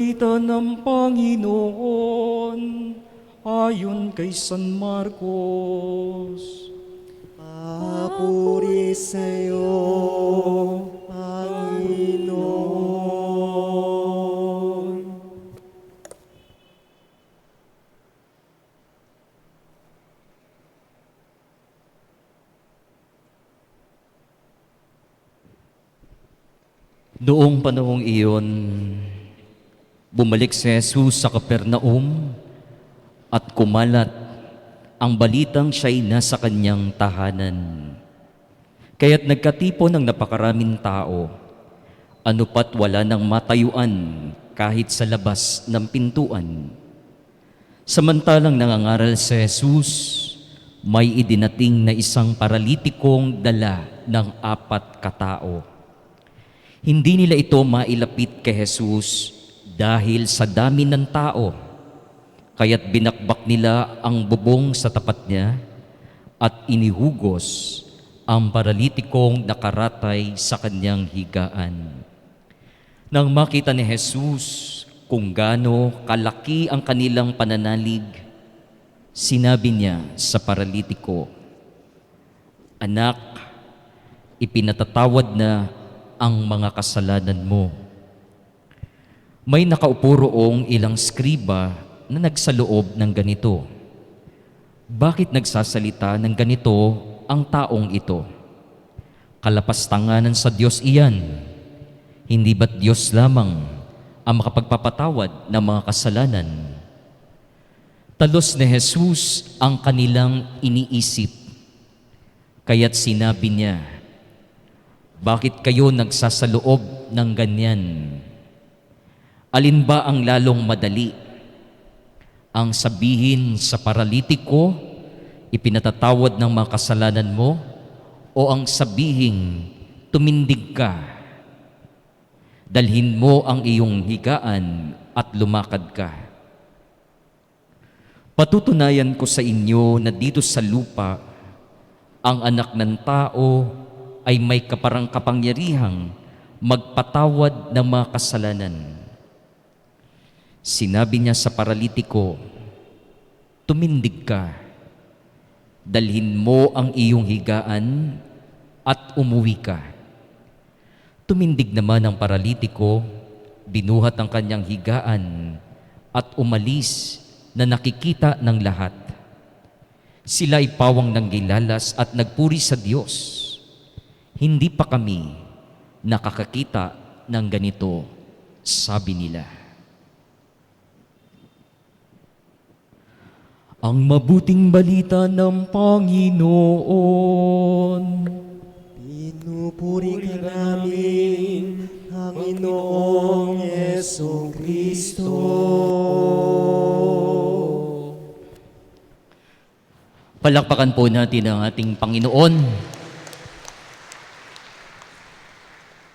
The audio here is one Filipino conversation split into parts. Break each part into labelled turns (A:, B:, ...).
A: Ito ng Panginoon ayon kay San Marcos.
B: Papuri sa iyo, Panginoon.
A: Noong panahong iyon, bumalik si Jesus sa Capernaum at kumalat ang balitang siya'y nasa kanyang tahanan. Kaya't nagkatipon ng napakaraming tao, ano pat wala nang matayuan kahit sa labas ng pintuan. Samantalang nangangaral si Jesus, may idinating na isang paralitikong dala ng 4 katao. Hindi nila ito mailapit kay Jesus dahil sa dami ng tao, kaya't binakbak nila ang bubong sa tapat niya at inihugos ang paralitikong nakaratay sa kanyang higaan. Nang makita ni Jesus kung gaano kalaki ang kanilang pananalig, sinabi niya sa paralitiko, "Anak, ipinatatawad na ang mga kasalanan mo." May nakaupo roong ilang skriba na nagsaloob ng ganito, "Bakit nagsasalita ng ganito ang taong ito? Kalapastanganan sa Diyos iyan. Hindi ba't Diyos lamang ang makapagpapatawad ng mga kasalanan?" Talos ni Jesus ang kanilang iniisip, kaya't sinabi niya, "Bakit kayo nagsasaloob ng ganyan? Alin ba ang lalong madali? Ang sabihin sa paralitiko, ipinatatawad ng mga kasalanan mo, o ang sabihing, tumindig ka, dalhin mo ang iyong higaan at lumakad ka? Patutunayan ko sa inyo na dito sa lupa, ang anak ng tao ay may kapangyarihang magpatawad ng mga kasalanan." Sinabi niya sa paralitiko, "Tumindig ka, dalhin mo ang iyong higaan at umuwi ka." Tumindig naman ang paralitiko, binuhat ang kanyang higaan at umalis na nakikita ng lahat. Sila ay pawang nanggilalas at nagpuri sa Diyos. "Hindi pa kami nakakakita ng ganito," sabi nila. Ang mabuting balita ng Panginoon.
B: Pinupuri ka namin, Panginoong Yesong Kristo.
A: Palakpakan po natin ang ating Panginoon.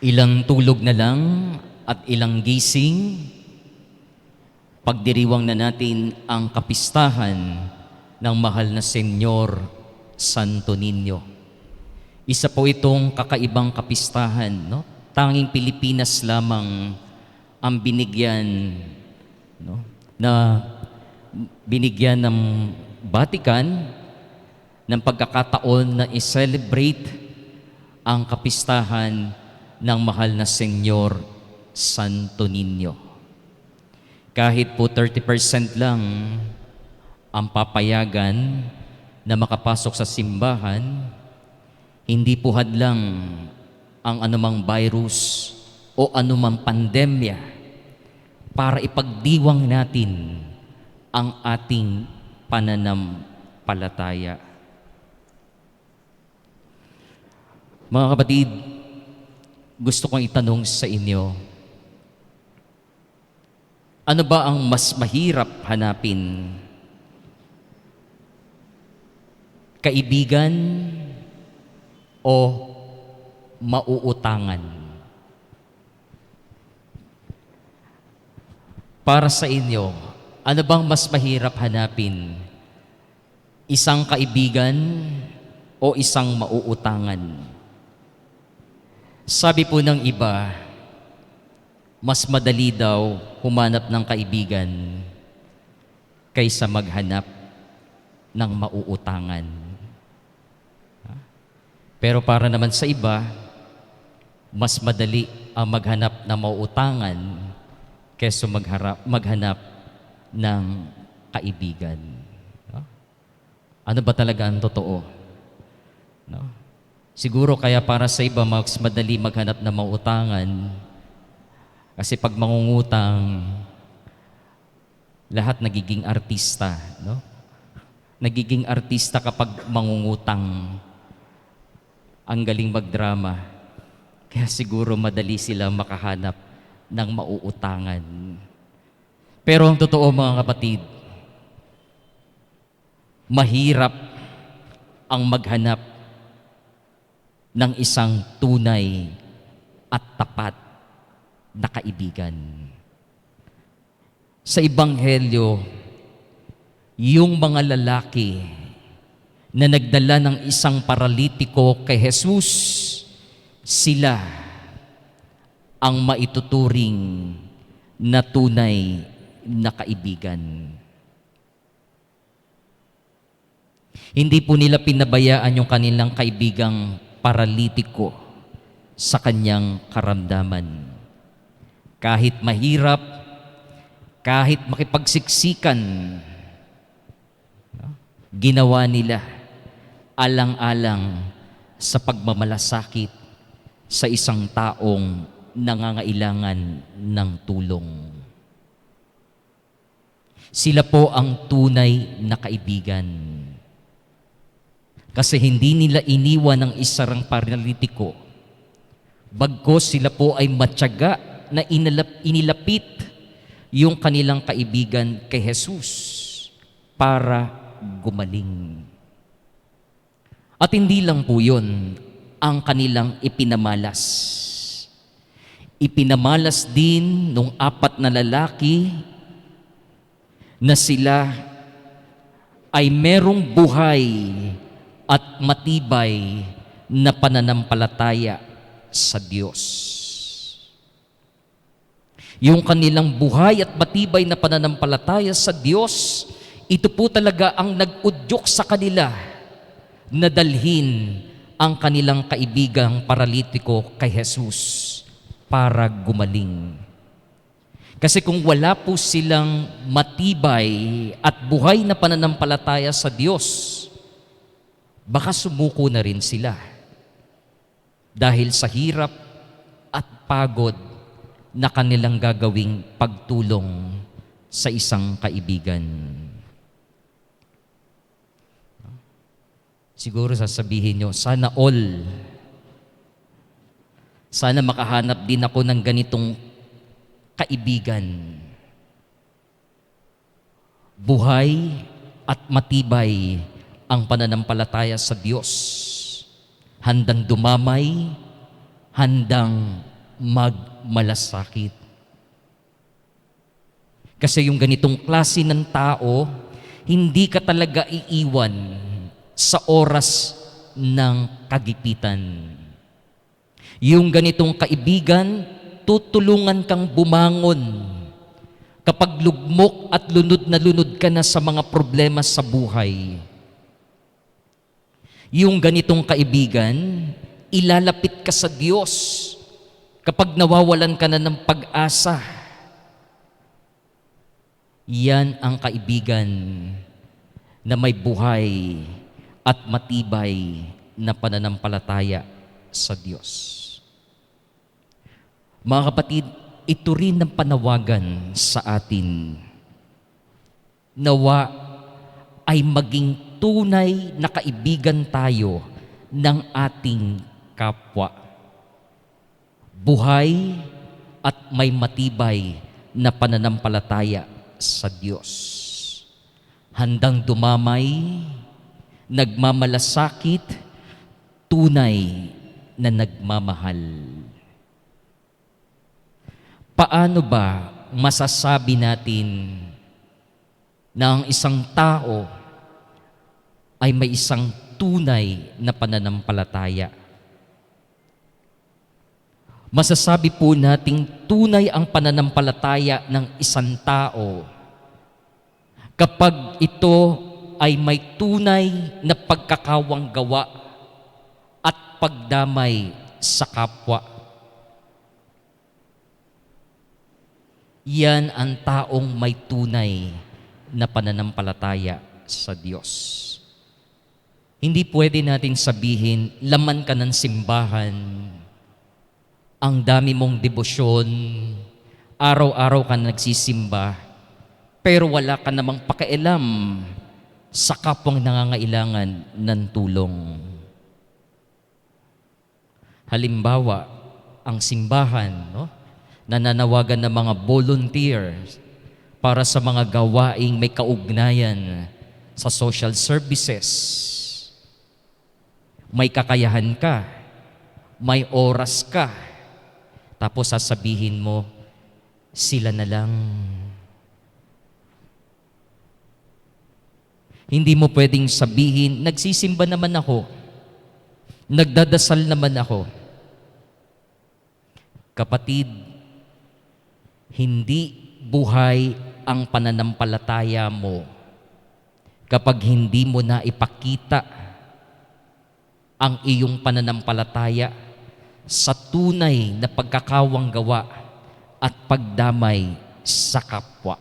A: Ilang tulog na lang at ilang gising, pagdiriwang na natin ang kapistahan ng mahal na Senyor Santo Niño. Isa po itong kakaibang kapistahan, no? Tanging Pilipinas lamang ang binigyan, no? Na binigyan ng Vatican ng pagkakataon na i-celebrate ang kapistahan ng mahal na Senyor Santo Niño. Kahit po 30% lang ang papayagan na makapasok sa simbahan, hindi po hadlang ang anumang virus o anumang pandemya para ipagdiwang natin ang ating pananampalataya. Mga kapatid, gusto kong itanong sa inyo, ano ba ang mas mahirap hanapin? Kaibigan o mauutangan? Para sa inyo, ano bang mas mahirap hanapin? Isang kaibigan o isang mauutangan? Sabi po ng iba, mas madali daw humanap ng kaibigan kaysa maghanap ng mauutangan. Pero para naman sa iba, mas madali ang maghanap ng mauutangan kaysa maghanap ng kaibigan. No? Ano ba talaga ang totoo? No? Siguro kaya para sa iba, mas madali maghanap ng mauutangan kasi pag mangungutang, lahat nagiging artista. No? Nagiging artista kapag mangungutang. Ang galing magdrama. Kaya siguro madali sila makahanap ng mauutangan. Pero ang totoo mga kapatid, mahirap ang maghanap ng isang tunay at tapat na kaibigan. Sa Ebanghelyo, yung mga lalaki na nagdala ng isang paralitiko kay Jesus, sila ang maituturing na tunay na kaibigan. Hindi po nila pinabayaan yung kanilang kaibigang paralitiko sa kanyang karamdaman. Kahit mahirap, kahit makipagsiksikan, ginawa nila alang-alang sa pagmamalasakit sa isang taong nangangailangan ng tulong. Sila po ang tunay na kaibigan. Kasi hindi nila iniwan ang isang paralitiko. Bagkus sila po ay matyaga na inilapit yung kanilang kaibigan kay Jesus para gumaling. At hindi lang po yun ang kanilang ipinamalas. Ipinamalas din nung 4 na lalaki na sila ay merong buhay at matibay na pananampalataya sa Diyos. Yung kanilang buhay at matibay na pananampalataya sa Diyos, ito po talaga ang nag-udyok sa kanila na dalhin ang kanilang kaibigang paralitiko kay Jesus para gumaling. Kasi kung wala po silang matibay at buhay na pananampalataya sa Diyos, baka sumuko na rin sila dahil sa hirap at pagod na kanilang gagawing pagtulong sa isang kaibigan. Siguro sasabihin nyo, sana all. Sana makahanap din ako ng ganitong kaibigan. Buhay at matibay ang pananampalataya sa Diyos. Handang dumamay, handang magmalasakit. Kasi yung ganitong klase ng tao, hindi ka talaga iiwan sa oras ng kagipitan. Yung ganitong kaibigan, tutulungan kang bumangon kapag lugmok at lunod na lunod ka na sa mga problema sa buhay. Yung ganitong kaibigan, ilalapit ka sa Diyos kapag nawawalan ka na ng pag-asa. Yan ang kaibigan na may buhay at matibay na pananampalataya sa Diyos. Mga kapatid, ito rin ang panawagan sa atin. Nawa ay maging tunay na kaibigan tayo ng ating kapwa. Buhay at may matibay na pananampalataya sa Diyos. Handang dumamay, nagmamalasakit, tunay na nagmamahal. Paano ba masasabi natin na ang isang tao ay may isang tunay na pananampalataya? Masasabi po nating tunay ang pananampalataya ng isang tao kapag ito ay may tunay na pagkakawang gawa at pagdamay sa kapwa. Yan ang taong may tunay na pananampalataya sa Diyos. Hindi pwede natin sabihin, laman ka ng simbahan, ang dami mong debosyon, araw-araw ka nagsisimba, pero wala ka namang pakialam sa kapwang nangangailangan ng tulong. Halimbawa, ang simbahan, nananawagan ng mga volunteers para sa mga gawaing may kaugnayan sa social services. May kakayahan ka, may oras ka, tapos sasabihin mo, sila na lang. Hindi mo pwedeng sabihin, nagsisimba naman ako, nagdadasal naman ako. Kapatid, hindi buhay ang pananampalataya mo kapag hindi mo na ipakita ang iyong pananampalataya sa tunay na pagkakawang gawa at pagdamay sa kapwa.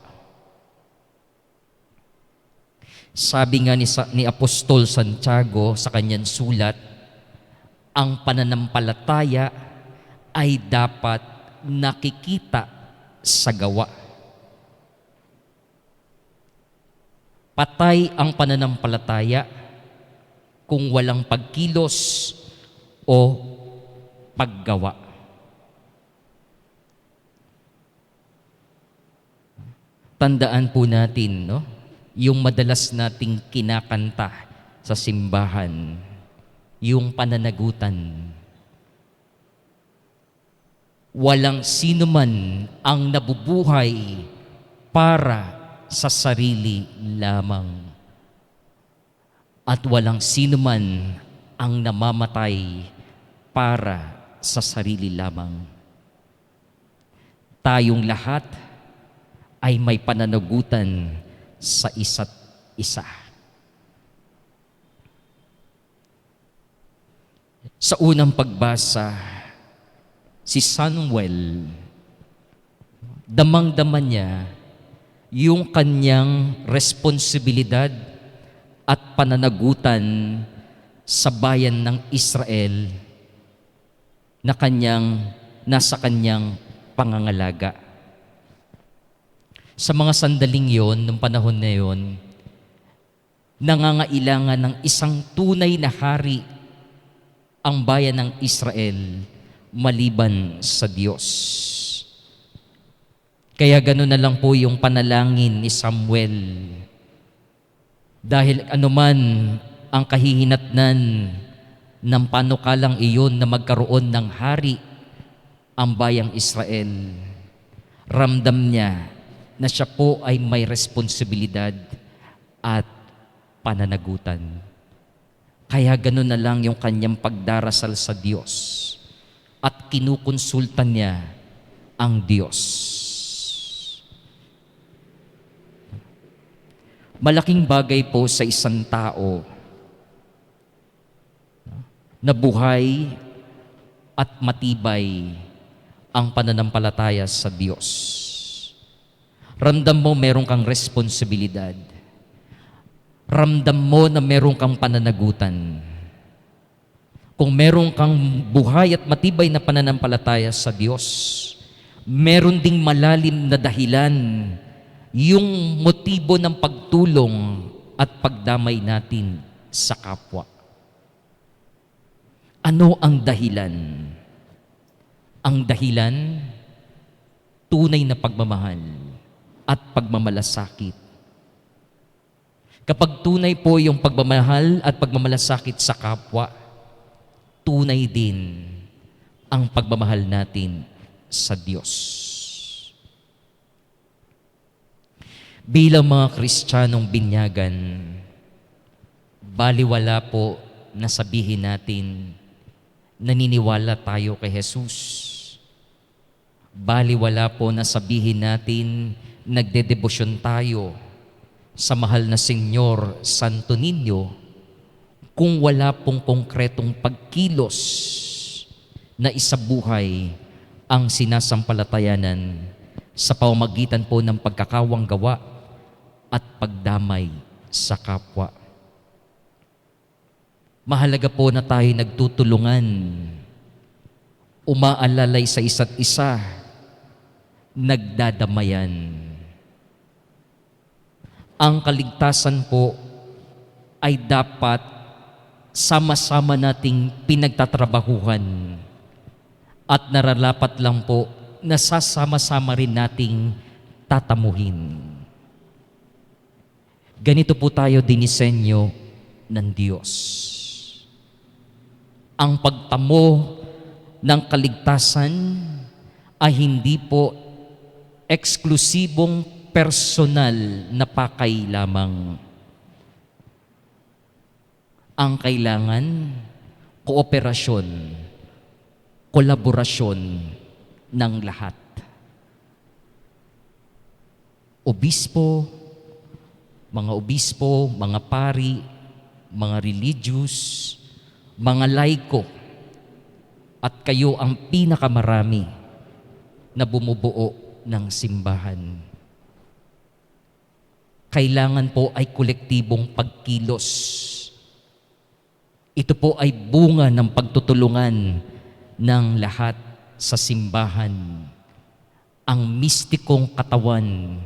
A: Sabi nga ni Apostol Santiago sa kanyang sulat, ang pananampalataya ay dapat nakikita sa gawa. Patay ang pananampalataya kung walang pagkilos o paggawa. Tandaan po natin, yung madalas nating kinakanta sa simbahan, yung pananagutan. Walang sino man ang nabubuhay para sa sarili lamang. At walang sino man ang namamatay para sa sarili lamang. Tayong lahat ay may pananagutan sa isa't isa. Sa unang pagbasa, si Samuel, damang-dama niya yung kanyang responsibilidad at pananagutan sa bayan ng Israel na nasa kanyang pangangalaga. Sa mga sandaling yon, nung panahon na yon, nangangailangan ng isang tunay na hari ang bayan ng Israel maliban sa Diyos. Kaya gano'n na lang po yung panalangin ni Samuel. Dahil anuman ang kahihinatnan ng panukalang iyon na magkaroon ng hari ang bayang Israel, ramdam niya na siya po ay may responsibilidad at pananagutan. Kaya gano'n na lang yung kanyang pagdarasal sa Diyos at kinukonsulta niya ang Diyos. Malaking bagay po sa isang tao na buhay at matibay ang pananampalataya sa Diyos. Ramdam mo meron kang responsibilidad. Ramdam mo na meron kang pananagutan. Kung meron kang buhay at matibay na pananampalataya sa Diyos, meron ding malalim na dahilan yung motibo ng pagtulong at pagdamay natin sa kapwa. Ano ang dahilan? Ang dahilan, tunay na pagmamahal at pagmamalasakit. Kapag tunay po yung pagmamahal at pagmamalasakit sa kapwa, tunay din ang pagmamahal natin sa Diyos. Bilang mga Kristiyanong binyagan, baliwala po na sabihin natin, naniniwala tayo kay Jesus. Baliwala po na sabihin natin, nagdedebosyon tayo sa mahal na Senyor Santo Niño kung wala pong konkretong pagkilos na isabuhay ang sinasampalatayanan sa pamamagitan po ng pagkakawang gawa at pagdamay sa kapwa. Mahalaga po na tayo nagtutulungan, umaalalay sa isa't isa, nagdadamayan. Ang kaligtasan po ay dapat sama-sama nating pinagtatrabahuhan at nararapat lang po na sasama-sama rin nating tatamuhin. Ganito po tayo dinisenyo ng Diyos. Ang pagtamo ng kaligtasan ay hindi po eksklusibong personal na pakay lamang. Ang kailangan, kooperasyon, kolaborasyon ng lahat. Obispo, mga pari, mga religious, mga laiko, at kayo ang pinakamarami na bumubuo ng simbahan. Kailangan po ay kolektibong pagkilos. Ito po ay bunga ng pagtutulungan ng lahat sa simbahan, ang mistikong katawan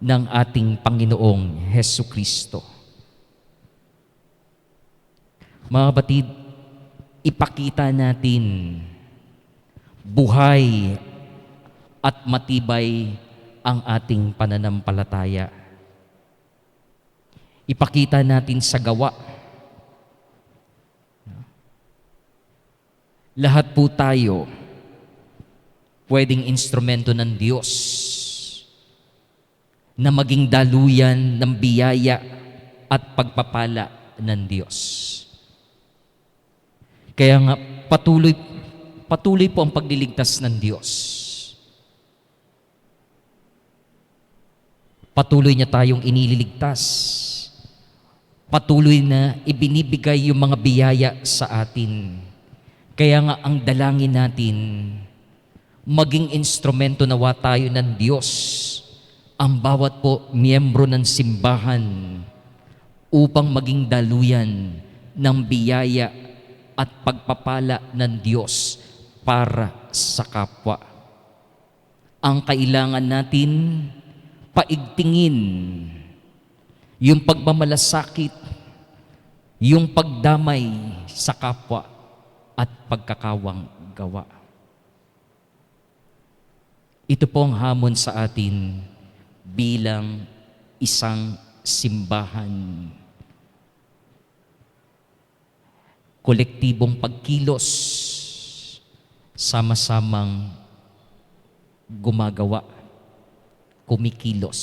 A: ng ating Panginoong Hesukristo. Mga kapatid, ipakita natin buhay at matibay ang ating pananampalataya. Ipakita natin sa gawa. Lahat po tayo pwedeng instrumento ng Diyos na maging daluyan ng biyaya at pagpapala ng Diyos. Kaya nga patuloy po ang pagliligtas ng Diyos. Patuloy niya tayong inililigtas. Patuloy na ibinibigay yung mga biyaya sa atin. Kaya nga ang dalangin natin, maging instrumento nawa tayo ng Diyos, ang bawat po miyembro ng simbahan, upang maging daluyan ng biyaya at pagpapala ng Diyos para sa kapwa. Ang kailangan natin, paigtingin yung pagmamalasakit, yung pagdamay sa kapwa at pagkakawang gawa. Ito po ang hamon sa atin bilang isang simbahan. Kolektibong pagkilos, sama-samang gumagawa, kumikilos.